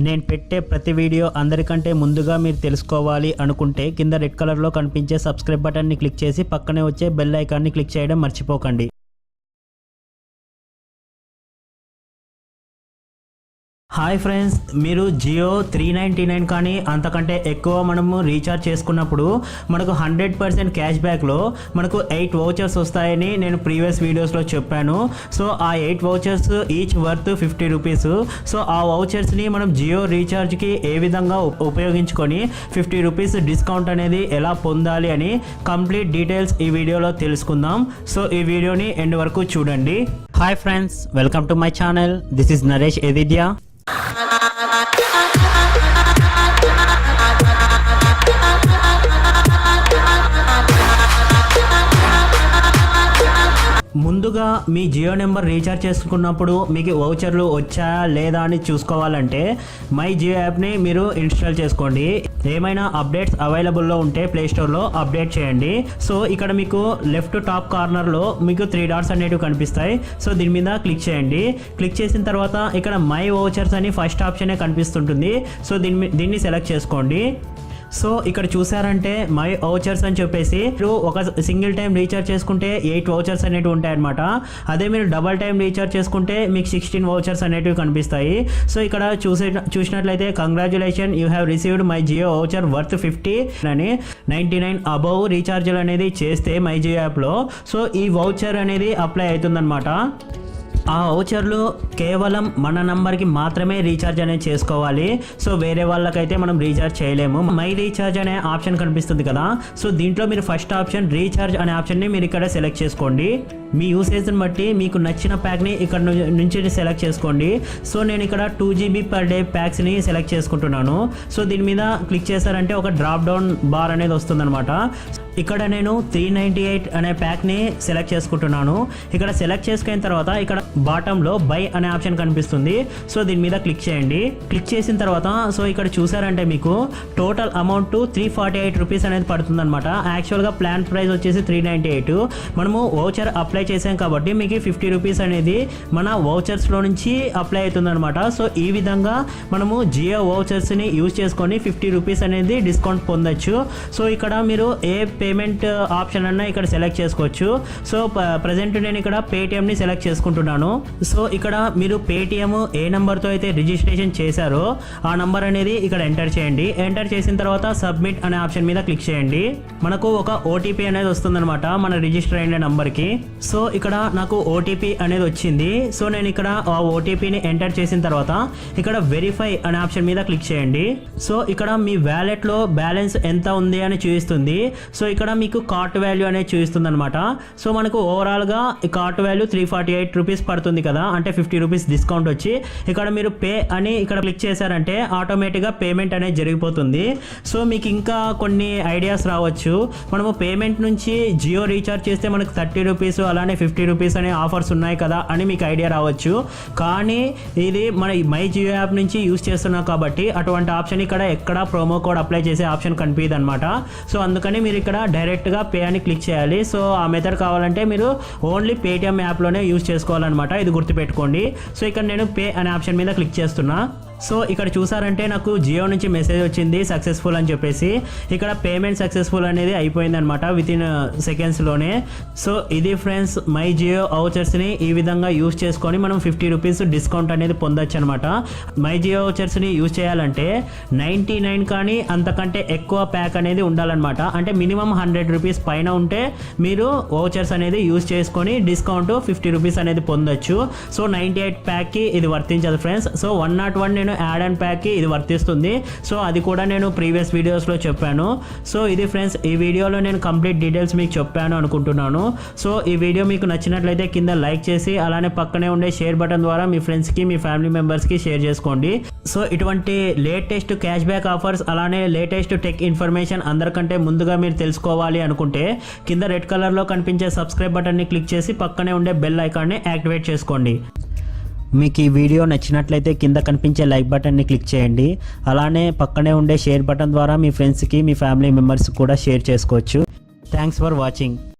నేను పెట్టే ప్రతి వీడియో అందరికంటే ముందుగా మీరు తెలుసుకోవాలి అనుకుంటే కింద రెడ్ కలర్లో కనిపించే సబ్స్క్రైబ్ బటన్ని క్లిక్ చేసి పక్కనే వచ్చే బెల్ ఐకాన్ని క్లిక్ చేయడం మర్చిపోకండి. హాయ్ ఫ్రెండ్స్, మీరు జియో 399 కానీ అంతకంటే ఎక్కువ మనము రీఛార్జ్ చేసుకున్నప్పుడు మనకు 100% క్యాష్ బ్యాక్లో మనకు 8 వౌచర్స్ వస్తాయని నేను ప్రీవియస్ వీడియోస్లో చెప్పాను. సో ఆ 8 vouchers each worth 50 rupees. So ఆ వౌచర్స్ని మనం జియో రీఛార్జ్కి ఏ విధంగా ఉపయోగించుకొని 50 రూపీస్ డిస్కౌంట్ అనేది ఎలా పొందాలి అని కంప్లీట్ డీటెయిల్స్ ఈ వీడియోలో తెలుసుకుందాం. సో ఈ వీడియోని ఎండ్ వరకు చూడండి. Hi friends, welcome to my channel. This is Naresh Edidya. ముందుగా మీ జియో నెంబర్ రీఛార్జ్ చేసుకున్నప్పుడు మీకు వౌచర్లు వచ్చాయా లేదా అని చూసుకోవాలంటే మై జియో యాప్ని మీరు ఇన్స్టాల్ చేసుకోండి. ఏమైనా అప్డేట్స్ అవైలబుల్లో ఉంటే ప్లేస్టోర్లో అప్డేట్ చేయండి. సో ఇక్కడ మీకు లెఫ్ట్ టాప్ కార్నర్లో మీకు 3 డాట్స్ అనేటివి కనిపిస్తాయి. సో దీని మీద క్లిక్ చేయండి. క్లిక్ చేసిన తర్వాత ఇక్కడ మై వౌచర్స్ అని ఫస్ట్ ఆప్షనే కనిపిస్తుంటుంది. సో దీన్ని సెలెక్ట్ చేసుకోండి. సో ఇక్కడ చూసారంటే మై వౌచర్స్ అని చెప్పేసి మీరు ఒక సింగిల్ టైం రీఛార్జ్ చేసుకుంటే 8 వౌచర్స్ అనేవి ఉంటాయన్నమాట. అదే మీరు డబల్ టైం రీఛార్జ్ చేసుకుంటే మీకు 16 వౌచర్స్ అనేటివి కనిపిస్తాయి. సో ఇక్కడ చూసినట్లయితే congratulation, you have received my Jio voucher worth 50 అని 99 అబౌవ్ రీఛార్జ్లు అనేది చేస్తే మై జియో యాప్లో సో ఈ వౌచర్ అనేది అప్లై అవుతుందన్నమాట. ఆ వౌచర్లు కేవలం మన నంబర్కి మాత్రమే రీఛార్జ్ అనేది చేసుకోవాలి. సో వేరే వాళ్ళకైతే మనం రీఛార్జ్ చేయలేము. మై రీఛార్జ్ అనే ఆప్షన్ కనిపిస్తుంది కదా, సో దీంట్లో మీరు ఫస్ట్ ఆప్షన్ రీఛార్జ్ అనే ఆప్షన్ని మీరు ఇక్కడ సెలెక్ట్ చేసుకోండి. మీ యూసేజ్ని బట్టి మీకు నచ్చిన ప్యాక్ని ఇక్కడ నుంచి సెలెక్ట్ చేసుకోండి. సో నేను ఇక్కడ 2 GB per day ప్యాక్స్ని సెలెక్ట్ చేసుకుంటున్నాను. సో దీని మీద క్లిక్ చేశారంటే ఒక డ్రాప్ డౌన్ బార్ అనేది వస్తుందన్నమాట. ఇక్కడ నేను 398 అనే ప్యాక్ని సెలెక్ట్ చేసుకుంటున్నాను. ఇక్కడ సెలెక్ట్ చేసుకున్న తర్వాత ఇక్కడ బాటంలో బై అనే ఆప్షన్ కనిపిస్తుంది. సో దీని మీద క్లిక్ చేయండి. క్లిక్ చేసిన తర్వాత సో ఇక్కడ చూసారంటే మీకు టోటల్ అమౌంట్ 348 రూపీస్ అనేది పడుతుంది అనమాట. యాక్చువల్గా ప్లాన్ ప్రైస్ వచ్చేసి 398. మనము వౌచర్ అప్లై చేసాం కాబట్టి మీకు 50 రూపీస్ అనేది మన వౌచర్స్లో నుంచి అప్లై అవుతుంది అనమాట. సో ఈ విధంగా మనము జియో వౌచర్స్ని యూజ్ చేసుకొని 50 రూపీస్ అనేది డిస్కౌంట్ పొందొచ్చు. సో ఇక్కడ మీరు ఏ పేమెంట్ ఆప్షన్ అన్నా ఇక్కడ సెలెక్ట్ చేసుకోవచ్చు. సో ప్రజెంట్ నేను ఇక్కడ పేటిఎంని సెలెక్ట్ చేసుకుంటున్నాను. సో ఇక్కడ మీరు పేటిఎం ఏ నెంబర్తో అయితే రిజిస్ట్రేషన్ చేశారో ఆ నంబర్ అనేది ఇక్కడ ఎంటర్ చేయండి. ఎంటర్ చేసిన తర్వాత సబ్మిట్ అనే ఆప్షన్ మీద క్లిక్ చేయండి. మనకు ఒక ఓటీపీ అనేది వస్తుందన్నమాట మన రిజిస్టర్ అయిన నంబర్కి. సో ఇక్కడ నాకు ఓటీపీ అనేది వచ్చింది. సో నేను ఇక్కడ ఆ ఓటీపీని ఎంటర్ చేసిన తర్వాత ఇక్కడ వెరిఫై అనే ఆప్షన్ మీద క్లిక్ చేయండి. సో ఇక్కడ మీ వ్యాలెట్లో బ్యాలెన్స్ ఎంత ఉంది అని చూపిస్తుంది. సో ఇక్కడ మీకు కార్ట్ వాల్యూ అనేది చూపిస్తుంది అనమాట. సో మనకు ఓవరాల్గా ఈ కార్ట్ వాల్యూ 348 రూపీస్ పడుతుంది కదా, అంటే 50 రూపీస్ డిస్కౌంట్ వచ్చి ఇక్కడ మీరు పే అని ఇక్కడ క్లిక్ చేశారంటే ఆటోమేటిక్గా పేమెంట్ అనేది జరిగిపోతుంది. సో మీకు ఇంకా కొన్ని ఐడియాస్ రావచ్చు. మనము పేమెంట్ నుంచి జియో రీఛార్జ్ చేస్తే మనకు 30 రూపీస్ అలానే 50 రూపీస్ అనే ఆఫర్స్ ఉన్నాయి కదా అని మీకు ఐడియా రావచ్చు. కానీ ఇది మన మై జియో యాప్ నుంచి యూజ్ చేస్తున్నాం కాబట్టి అటువంటి ఆప్షన్ ఇక్కడ ఎక్కడ ప్రోమో కోడ్ అప్లై చేసే ఆప్షన్ కనిపించదు అనమాట. సో అందుకని మీరు ఇక్కడ డైరెక్ట్గా పే అని క్లిక్ చేయాలి. సో ఆ మెథడ్ కావాలంటే మీరు ఓన్లీ పేటిఎం యాప్లోనే యూజ్ చేసుకోవాలన్నమాట. ఇది గుర్తుపెట్టుకోండి. సో ఇక్కడ నేను పే అనే ఆప్షన్ మీద క్లిక్ చేస్తున్నా. సో ఇక్కడ చూసారంటే నాకు జియో నుంచి మెసేజ్ వచ్చింది సక్సెస్ఫుల్ అని చెప్పేసి. ఇక్కడ పేమెంట్ సక్సెస్ఫుల్ అనేది అయిపోయింది అనమాట వితిన్ సెకండ్స్లోనే. సో ఇది ఫ్రెండ్స్ మై జియో వౌచర్స్ని ఈ విధంగా యూజ్ చేసుకొని మనం 50 రూపీస్ డిస్కౌంట్ అనేది పొందొచ్చు అనమాట. మై జియో వౌచర్స్ని యూజ్ చేయాలంటే 99 కానీ అంతకంటే ఎక్కువ ప్యాక్ అనేది ఉండాలన్నమాట. అంటే మినిమం 100 రూపీస్ పైన ఉంటే మీరు వౌచర్స్ అనేది యూజ్ చేసుకొని డిస్కౌంట్ 50 రూపీస్ అనేది పొందొచ్చు. సో 98 ప్యాక్కి ఇది వర్తించదు ఫ్రెండ్స్. సో 101 నేను యాడ్ అండ్ ప్యాక్కి ఇది వర్తిస్తుంది. సో అది కూడా నేను ప్రీవియస్ వీడియోస్లో చెప్పాను. సో ఇది ఫ్రెండ్స్, ఈ వీడియోలో నేను కంప్లీట్ డీటెయిల్స్ మీకు చెప్పాను అనుకుంటున్నాను. సో ఈ వీడియో మీకు నచ్చినట్లయితే కింద లైక్ చేసి అలానే పక్కనే ఉండే షేర్ బటన్ ద్వారా మీ ఫ్రెండ్స్కి మీ ఫ్యామిలీ మెంబర్స్కి షేర్ చేసుకోండి. సో ఇటువంటి లేటెస్ట్ క్యాష్ బ్యాక్ ఆఫర్స్ అలానే లేటెస్ట్ టెక్ ఇన్ఫర్మేషన్ అందరికంటే ముందుగా మీరు తెలుసుకోవాలి అనుకుంటే కింద రెడ్ కలర్లో కనిపించే సబ్స్క్రైబ్ బటన్ని క్లిక్ చేసి పక్కనే ఉండే బెల్ ఐకాన్ని యాక్టివేట్ చేసుకోండి. మీకు ఈ వీడియో నచ్చినట్లయితే కింద కనిపించే లైక్ బటన్ని క్లిక్ చేయండి. అలానే పక్కనే ఉండే షేర్ బటన్ ద్వారా మీ ఫ్రెండ్స్కి మీ ఫ్యామిలీ మెంబర్స్కి కూడా షేర్ చేసుకోవచ్చు. Thanks for watching.